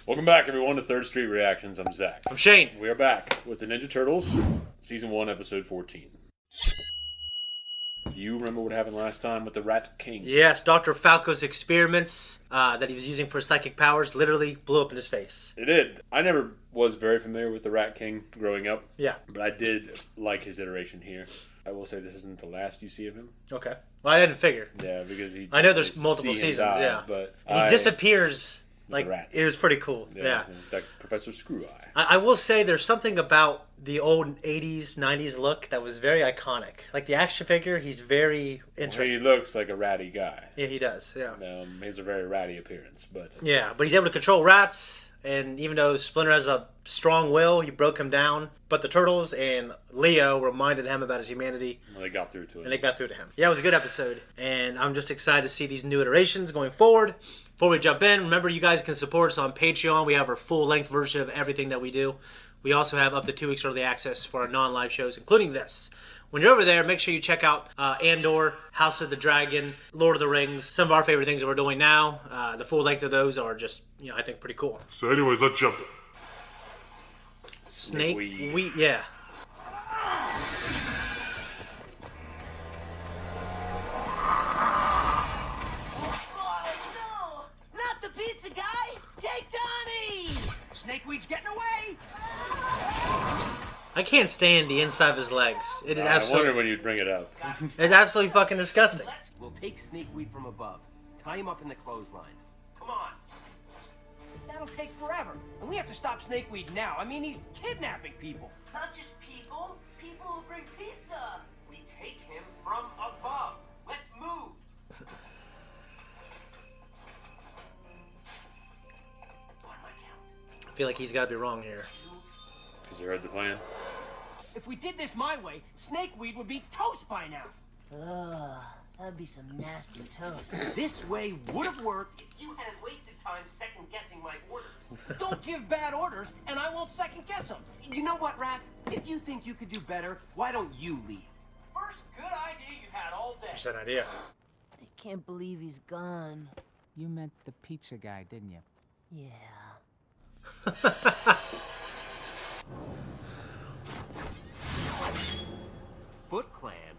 Welcome back, everyone, to Third Street Reactions. I'm Zach. I'm Shane. We are back with the Ninja Turtles, Season 1, Episode 14. You remember what happened last time with the Rat King? Yes, Dr. Falco's experiments that he was using for psychic powers literally blew up in his face. It did. I never was very familiar with the Rat King growing up. Yeah. But I did like his iteration here. I will say this isn't the last you see of him. Okay. Well, I didn't figure. Yeah, because I know there's multiple seasons, yeah. But and he disappears. Like, rats. it was pretty cool. Yeah. Like Professor Screw Eye. I will say there's something about the old 80s, 90s look that was very iconic. Like the action figure, he's very interesting. He looks like a ratty guy. Yeah, he does. Yeah. He has a very ratty appearance, but yeah, but he's able to control rats. And even though Splinter has a strong will, he broke him down. But the Turtles and Leo reminded him about his humanity. Well, they got through to him. And they got through to him. Yeah, it was a good episode. And I'm just excited to see these new iterations going forward. Before we jump in, remember you guys can support us on Patreon. We have our full-length version of everything that we do. We also have up to 2 weeks early access for our non-live shows, including this. When you're over there, make sure you check out Andor, House of the Dragon, Lord of the Rings, some of our favorite things that we're doing now. The full length of those are just, I think pretty cool. So anyways, let's jump in. Snake Weed, yeah. Oh, no! Not the pizza guy! Take Donnie! Snakeweed's getting away! I can't stand the inside of his legs. It is I absolutely. wondered when you'd bring it up. It's absolutely fucking disgusting. We'll take Snakeweed from above. Tie him up in the clotheslines. Come on. That'll take forever. And we have to stop Snakeweed now. I mean, he's kidnapping people. Not just people. People who bring pizza. We take him from above. Let's move. On my count. I feel like he's got to be wrong here. Because you heard the plan. If we did this my way, Snakeweed would be toast by now. Ugh, that'd be some nasty toast. This way would have worked if you hadn't wasted time second-guessing my orders. Don't give bad orders, and I won't second-guess them. You know what, Raph? If you think you could do better, why don't you lead? First good idea you had all day. What's that idea? I can't believe he's gone. You meant the pizza guy, didn't you? Yeah. Foot Clan?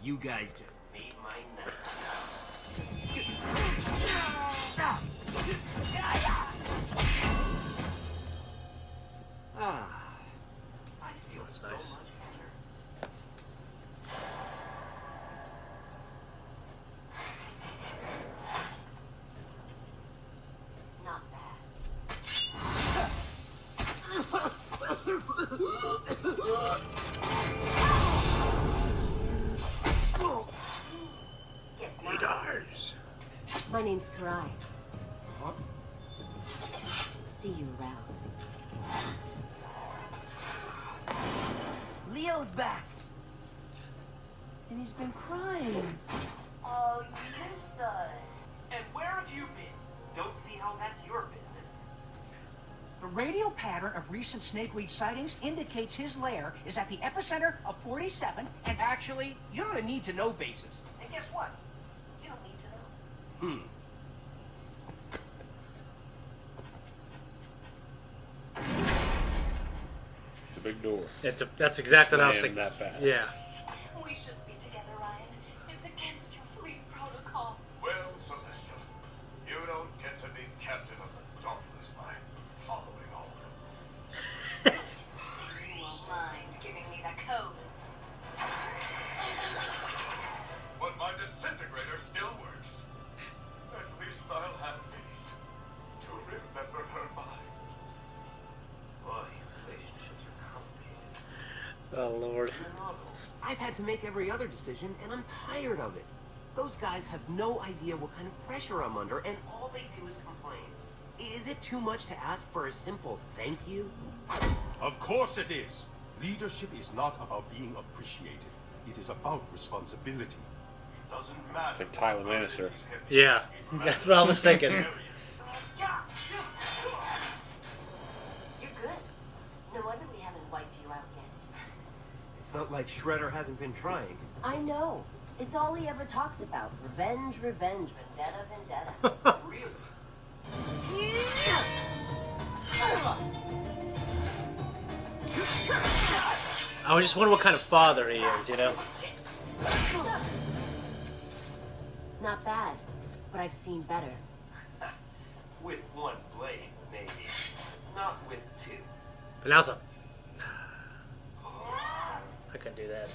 You guys just made my night. I feel so nice. much better. Not bad. Guess not. Dies. My name's Karai. See you around. Leo's back. And he's been crying. Oh, you missed us. And where have you been? Don't see how that's your business. The radial pattern of recent snakeweed sightings indicates his lair is at the epicenter of 47, and actually, you're on a need-to-know basis. And guess what? You don't need to know. It's a big door. That's exactly what I was Slammed thinking. that fast. Yeah. We shouldn't be together, Ryan. It's against your fleet protocol. Well, Celestia, you don't get to be captain of the Dauntless by following all the rules. You won't mind giving me the codes. But my disintegrator still works. At least I'll have these to remember her by. Boy, relationships are complicated. Oh Lord. I've had to make every other decision, and I'm tired of it. Those guys have no idea what kind of pressure I'm under, and all they do is complain. Is it too much to ask for a simple thank you? Of course it is. Leadership is not about being appreciated. It is about responsibility. It doesn't matter. It's like Tyler Lannister. Yeah. That's what I was thinking. You're good. No wonder we haven't wiped you out yet. It's not like Shredder hasn't been trying. I know. It's all he ever talks about. Revenge, revenge, vendetta, vendetta. Really? Yeah! I just wonder what kind of father he is, you know? Not bad, but I've seen better. With one blade, maybe. Not with two. Pronounce him. I couldn't do that.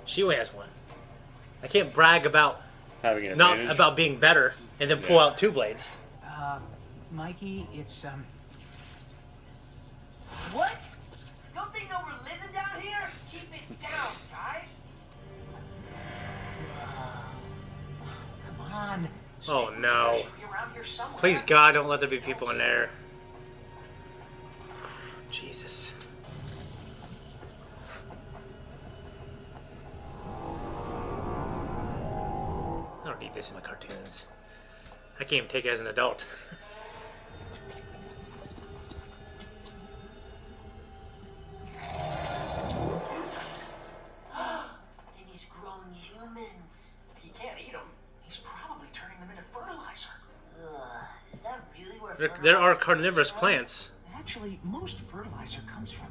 She only has one. I can't brag about Having an not advantage. about being better and then pull out 2 blades. Mikey, it's, What? Don't they know we're living down here? keep it down, guys. Come on. Oh no. Should be around here somewhere. Please God, don't let there be people in there. Jesus. I don't need this in my cartoons. I can't even take it as an adult. And he's growing humans. He can't eat them. He's probably turning them into fertilizer. Ugh, is that really where There are fertilizer carnivorous comes from? plants. Actually, most fertilizer comes from...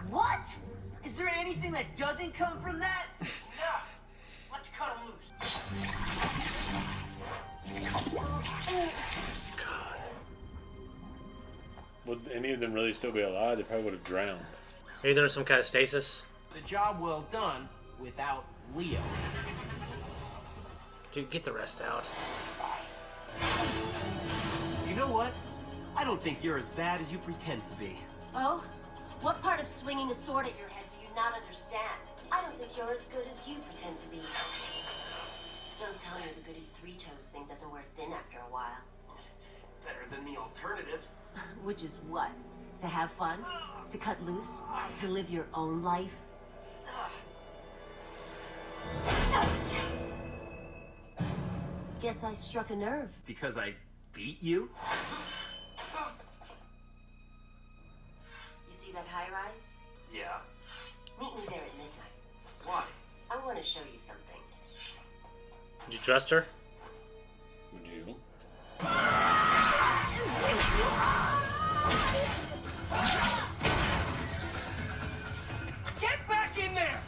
What? Is there anything that doesn't come from that? Enough! Let's cut him loose. God. Would any of them really still be alive? They probably would have drowned. Maybe there's some kind of stasis. It's a job well done without Leo. Dude, get the rest out. You know what? I don't think you're as bad as you pretend to be. Oh? What part of swinging a sword at your head do you not understand? I don't think you're as good as you pretend to be. Don't tell me the goody three-toes thing doesn't wear thin after a while. Better than the alternative. Which is what? To have fun? To cut loose? To live your own life? Guess I struck a nerve. Because I beat you? You see that high rise? Yeah. Meet me there at midnight. Why? I want to show you something. Did you trust her? Would you? Get back in there!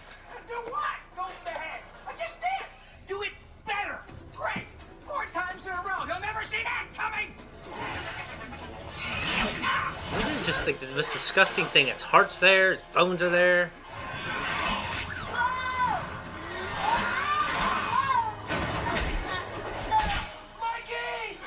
Do what? Go for the head. I just did! Do it better! Great! 4 times in a row. You'll never see that coming! Isn't it just like the most disgusting thing? Its heart's there, its bones are there. Mikey!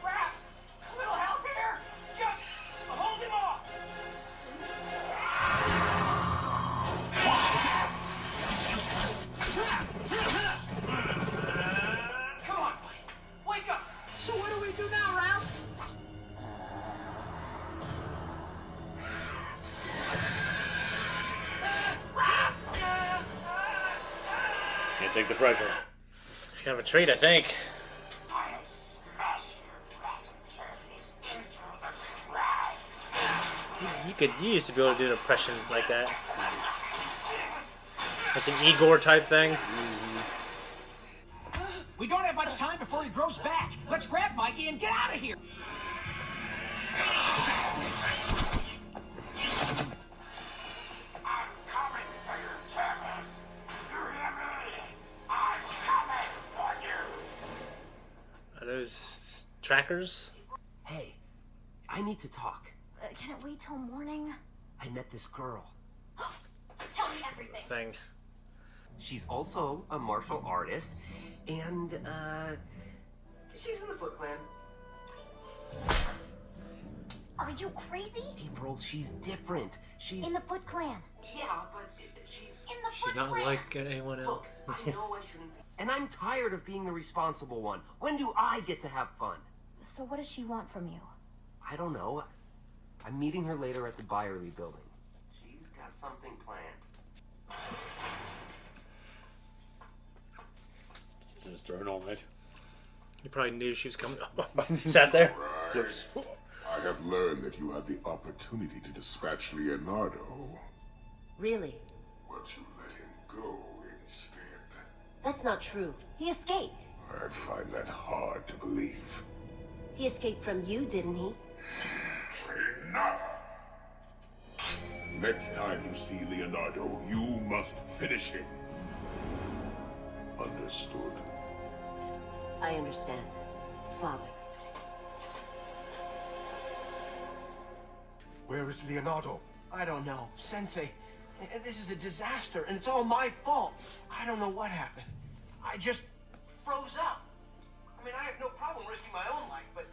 Raph, a little help here? Just hold him off! Come on, buddy. Wake up! So what do we do now, Ralph? Can't take the pressure. It's kind of a treat, I think. I'll smash your rotten turtles into the ground. You used to be able to do an impression like that. Like an Igor type thing. We don't have much time before he grows back. Let's grab Mikey and get out of here. I'm coming for your turtles. You hear me? I'm coming for you. Are those trackers? Hey, I need to talk. Can it wait till morning? I met this girl. Tell me everything. Thing. She's also a martial artist, and, she's in the Foot Clan. Are you crazy? April, she's different. She's... In the Foot Clan. Yeah, but she's... In the She's not like anyone else. Look, I know I shouldn't be... And I'm tired of being the responsible one. When do I get to have fun? So what does she want from you? I don't know. I'm meeting her later at the Byerly building. She's got something planned. Just throwing all night. You probably knew she was coming. Sat there. Flips. I have learned that you had the opportunity to dispatch Leonardo, Really? but you let him go instead. That's not true. He escaped. I find that hard to believe. He escaped from you, didn't he? Enough! Next time you see Leonardo, you must finish him. Understood? I understand. Father. Where is Leonardo? I don't know. Sensei, this is a disaster, and it's all my fault. I don't know what happened. I just froze up. I mean, I have no problem risking my own life, but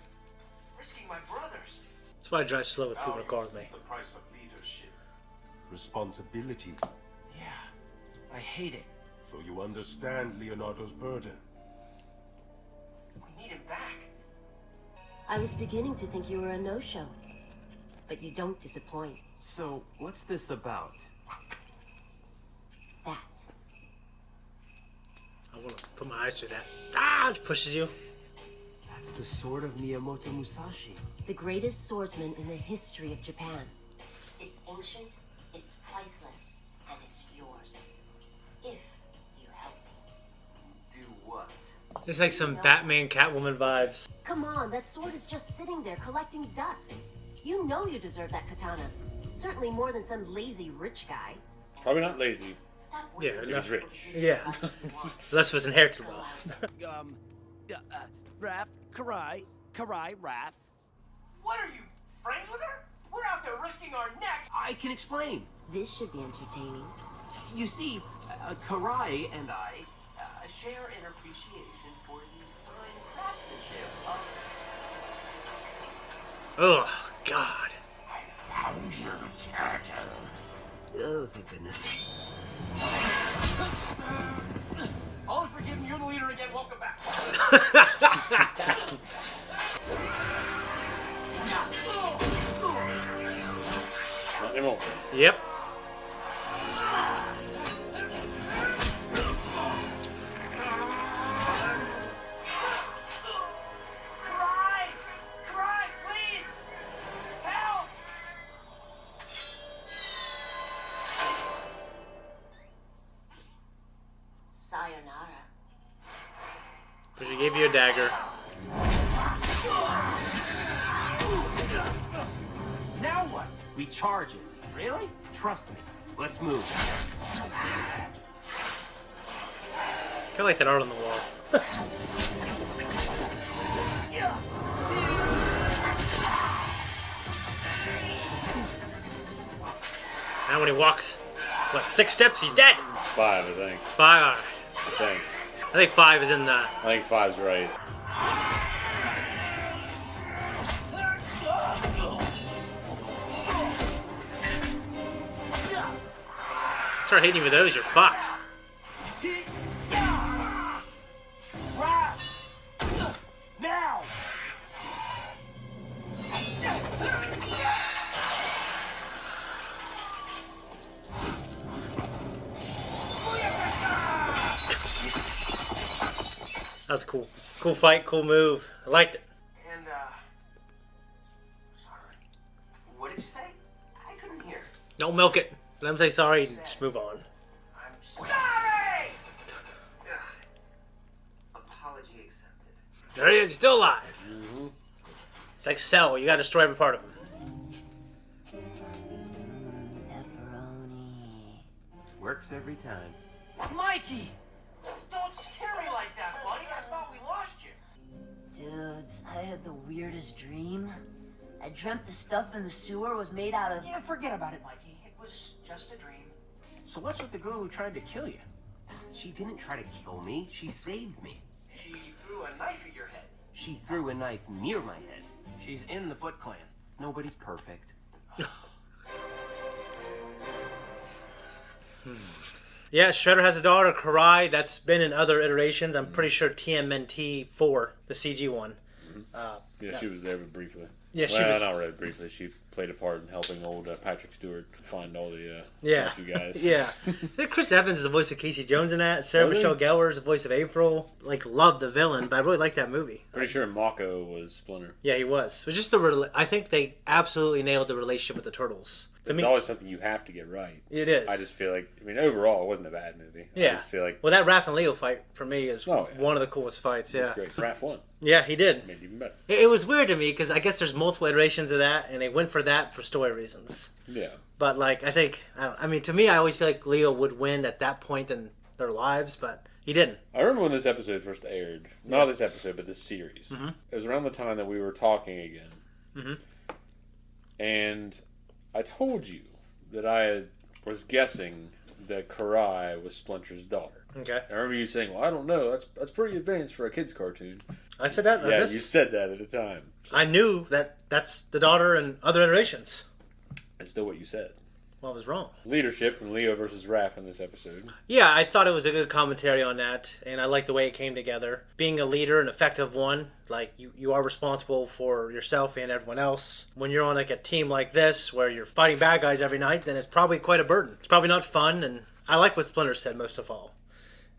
risking my brother's. That's why I drive slow with people Now record you me. see the price of leadership. Responsibility. Yeah, I hate it. So you understand Leonardo's burden. We need him back. I was beginning to think you were a no-show. But you don't disappoint. So, what's this about? That. I want to put my eyes through that. Ah, it pushes you. That's the sword of Miyamoto Musashi. The greatest swordsman in the history of Japan. It's ancient, it's priceless, and it's yours. If you help me. Do what? It's like some Batman Catwoman vibes. Come on, that sword is just sitting there collecting dust. You know you deserve that katana. Certainly more than some lazy rich guy. Probably not lazy. Stop Yeah, waiting. enough. He's rich. Yeah. Unless it was inherited wealth. Raph, Karai, Raph. What are you, friends with her? We're out there risking our necks. I can explain. This should be entertaining. You see, Karai and I share an appreciation for the fine craftsmanship of... Oh, God. Found your turtles. Oh, thank goodness. All is forgiven. You're the leader again. Welcome back. Not anymore. Yep. Cry, please. Help. Sayonara. But she gave you a dagger. Now what? We charge it. Really? Trust me. Let's move. I kind of like that art on the wall. Now when he walks, what, 6 steps, he's dead. 5, I think. 5. I think. I think 5 is in the... I think 5's right. Start hitting you with those, you're fucked. Now. That's cool. Cool fight, cool move. I liked it. And sorry. What did you say? I couldn't hear. Don't milk it. Let him say sorry and just move on. I'm sorry. Apology accepted. There he is, he's still alive. It's like Cell, you gotta destroy every part of him. Pepperoni. Works every time. Mikey, don't scare me like that, buddy. I thought we lost you. Dudes, I had the weirdest dream. I dreamt the stuff in the sewer was made out of... Yeah, forget about it, Mikey. It was just a dream. So what's with the girl who tried to kill you? She didn't try to kill me. She saved me. She threw a knife at your head. She threw a knife near my head. She's in the Foot Clan. Nobody's perfect. Yeah, Shredder has a daughter, Karai. That's been in other iterations. I'm pretty sure TMNT 4, the CG one. Yeah, she was there but briefly. Yeah, she well, was... not really briefly. She played a part in helping old Patrick Stewart find all the Yeah. you guys. Yeah. I think Chris Evans is the voice of Casey Jones in that. Sarah Really? Michelle Gellar is the voice of April. Like, love the villain, but I really like that movie. Pretty sure Mako was Splinter. Yeah, he was. It was just I think they absolutely nailed the relationship with the Turtles. It's always something you have to get right. It is. I just feel like, I mean, overall, it wasn't a bad movie. Yeah. I just feel like Well, that Raph and Leo fight, for me, is one of the coolest fights, it was yeah. great. Raph won. Yeah, he did. Made it even better. It was weird to me, because I guess there's multiple iterations of that, and they went for that for story reasons. Yeah. But, like, I mean, to me, I always feel like Leo would win at that point in their lives, but he didn't. I remember when this episode first aired. Not this episode, but this series. Mm-hmm. It was around the time that we were talking again. Mm-hmm. And I told you that I was guessing that Karai was Splinter's daughter. Okay. I remember you saying, well, I don't know. That's pretty advanced for a kid's cartoon. I said that? Yeah, you said that at the time. So I knew that that's the daughter in other iterations. it's still what you said. Well, I was wrong. Leadership and Leo versus Raph in this episode. Yeah, I thought it was a good commentary on that, and I liked the way it came together. Being a leader, an effective one, like, you are responsible for yourself and everyone else. When you're on, like, a team like this, where you're fighting bad guys every night, then it's probably quite a burden. It's probably not fun, and I like what Splinter said most of all,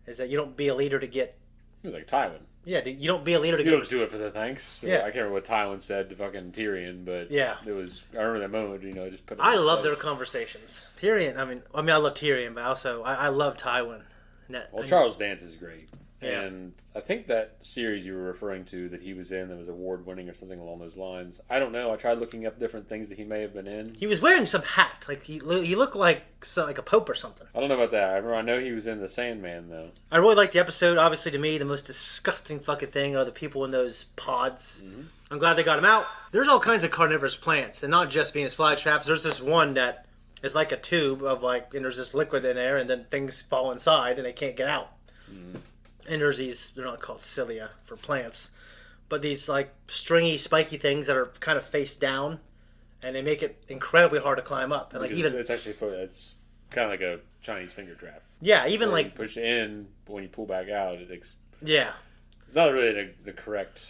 is that you don't be a leader to get... It was like Tywin. Yeah, you don't be a leader to You get... don't do it for the thanks. Yeah. I can't remember what Tywin said to fucking Tyrion, but yeah. It was... I remember that moment, just put it I love their conversations. Tyrion, I mean, I love Tyrion, but also, I love Tywin. Charles Dance is great. Yeah. And I think that series you were referring to that he was in that was award-winning or something along those lines. I don't know. I tried looking up different things that he may have been in. He was wearing some hat. Like, he looked like a pope or something. I don't know about that. I know he was in The Sandman, though. I really liked the episode. Obviously, to me, the most disgusting fucking thing are the people in those pods. Mm-hmm. I'm glad they got him out. There's all kinds of carnivorous plants, and not just Venus flytraps. There's this one that is like a tube of, like, and there's this liquid in there, and then things fall inside, and they can't get out. Mm-hmm. And there's these, they're not called cilia for plants, but these, like, stringy, spiky things that are kind of face down, and they make it incredibly hard to climb up. And, like, it's actually it's kind of like a Chinese finger trap. Yeah, even where like you push in, but when you pull back out, yeah, it's not really the correct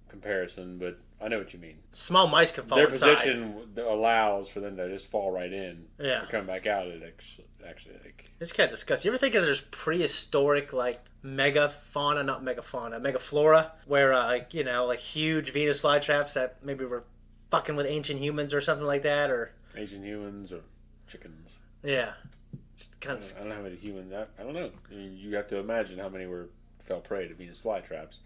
comparison, but I know what you mean. Small mice can fall Their inside. position allows for them to just fall right in. Yeah, to come back out. It actually it's kind of disgusting. You ever think of there's prehistoric, like, megaflora, where like huge Venus flytraps that maybe were fucking with ancient humans or something like that, or ancient humans or chickens. Yeah, it's kind of. I don't know how many humans. I don't know. I mean, you have to imagine how many fell prey to Venus flytraps.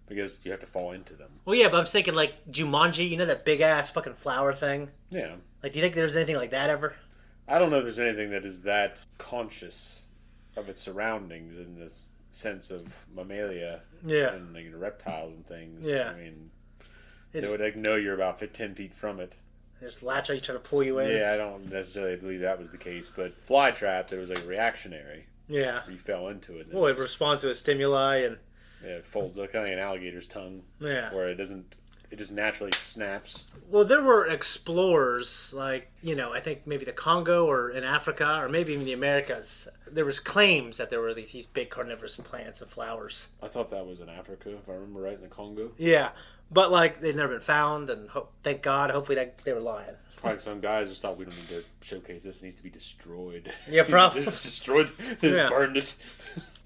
Because you have to fall into them. Well, yeah, but I'm thinking, like, Jumanji, that big-ass fucking flower thing? Yeah. Like, do you think there's anything like that ever? I don't know if there's anything that is that conscious of its surroundings in this sense of mammalia and like, reptiles and things. Yeah. I mean, they would know you're about 10 feet from it. They just latch on you, try to pull you in. Yeah, I don't necessarily believe that was the case. But flytrap, there was like reactionary. Yeah. You fell into it. Well, it responds to a stimuli and... Yeah, it folds like kind of an alligator's tongue. Yeah. Where it just naturally snaps. Well, there were explorers, like, I think maybe the Congo or in Africa or maybe even the Americas. There was claims that there were these big carnivorous plants and flowers. I thought that was in Africa, if I remember right, in the Congo. Yeah, but, like, they've never been found, and thank God, hopefully they were lying. Probably some guys just thought we don't need to showcase this. It needs to be destroyed. Yeah, probably. Just destroyed. Just burned it.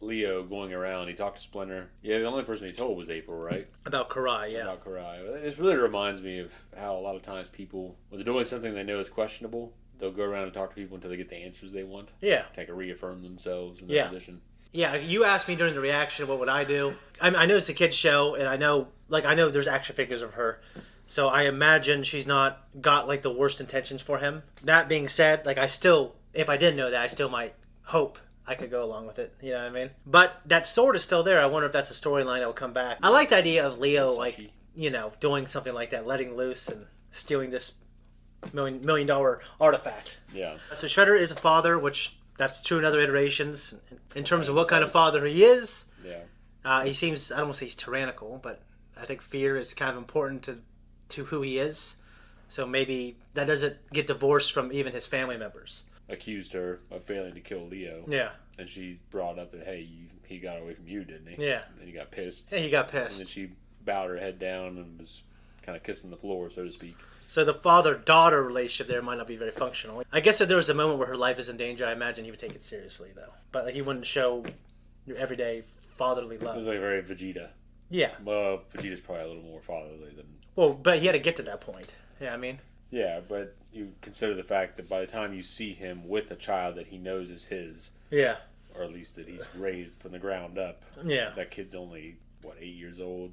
Leo going around, he talked to Splinter. Yeah, the only person he told was April, right? About Karai, yeah. About Karai. This really reminds me of how a lot of times people, when they're doing something they know is questionable, they'll go around and talk to people until they get the answers they want. Yeah. To reaffirm themselves in their position. Yeah, you asked me during the reaction, what would I do? I know it's a kid's show, and I know there's action figures of her. So I imagine she's not got, like, the worst intentions for him. That being said, like, if I didn't know that, I still might hope I could go along with it. You know what I mean? But that sword is still there. I wonder if that's a storyline that will come back. I like the idea of Leo, like, doing something like that, letting loose and stealing this $1 million artifact. Yeah. So Shredder is a father, which that's true in other iterations. In terms of what kind of father he is, he seems, I don't want to say he's tyrannical, but I think fear is kind of important to who he is. So maybe that doesn't get divorced from even his family members. Accused her of failing to kill Leo. Yeah. And she brought up that, hey, he got away from you, didn't he? Yeah. And he got pissed. Yeah, he got pissed. And then she bowed her head down and was kind of kissing the floor, so to speak. So the father-daughter relationship there might not be very functional. I guess if there was a moment where her life is in danger, I imagine he would take it seriously, though. But like, he wouldn't show your everyday fatherly love. It was like very Vegeta. Yeah. Well, Vegeta's probably a little more fatherly than... Well, but he had to get to that point. Yeah, I mean... Yeah, but you consider the fact that by the time you see him with a child that he knows is his... Yeah. Or at least that he's raised from the ground up. Yeah. That kid's only, 8 years old?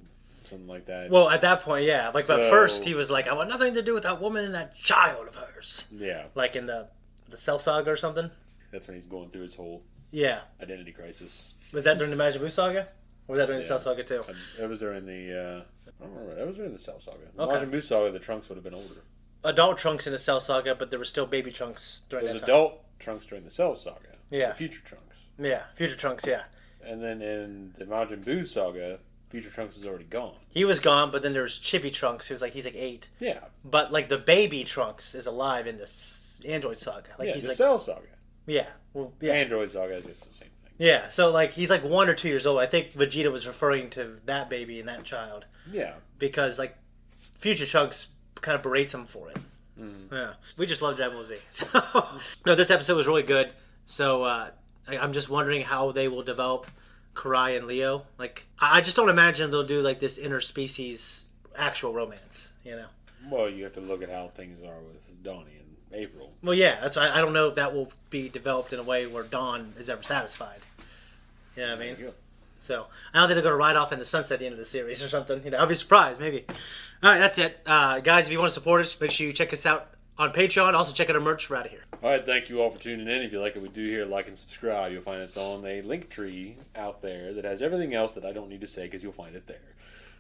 Something like that. Well, at that point, yeah. Like, at first, he was like, I want nothing to do with that woman and that child of hers. Yeah. Like in the Cell Saga or something. That's when he's going through his whole identity crisis. Was that during the Majin Buu Saga? Or was that during the Cell Saga, too? That was during the... I don't remember. That was during the Cell Saga. The Okay. Majin Buu Saga, the Trunks would have been older. Adult Trunks in the Cell Saga, but there were still baby Trunks during that time. There was adult Trunks during the Cell Saga. Yeah. The Future Trunks. Yeah, Future Trunks, yeah. And then in the Majin Buu Saga... Future Trunks was already gone. He was gone, but then there's Chibi Trunks, he's like 8. Yeah. But like the baby Trunks is alive in this Android Saga. Like he's the like Cell Saga. Yeah. Well, yeah. Android Saga is just the same thing. Yeah. So like he's like 1 or 2 years old. I think Vegeta was referring to that baby and that child. Yeah. Because like Future Trunks kind of berates him for it. Mm. Yeah. We just love Dragon Ball Z. So no, this episode was really good. So I'm just wondering how they will develop Karai and Leo. Like, I just don't imagine they'll do like this interspecies actual romance, you know? Well, you have to look at how things are with Donnie and April. Well, yeah, that's why I don't know if that will be developed in a way where Dawn is ever satisfied. You know what I mean? So, I don't think they're going to ride off in the sunset at the end of the series or something. You know, I'll be surprised, maybe. All right, that's it. Guys, if you want to support us, make sure you check us out on Patreon. Also, check out our merch. We're out of here. All right, thank you all for tuning in. If you like what we do here, like and subscribe. You'll find us on a link tree out there that has everything else that I don't need to say because you'll find it there.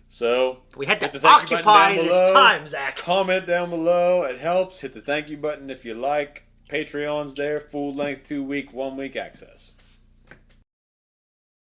So we had to occupy this time, Zach. Comment down below. It helps. Hit the thank you button if you like. Patreon's there. Full length 2-week, 1 week access.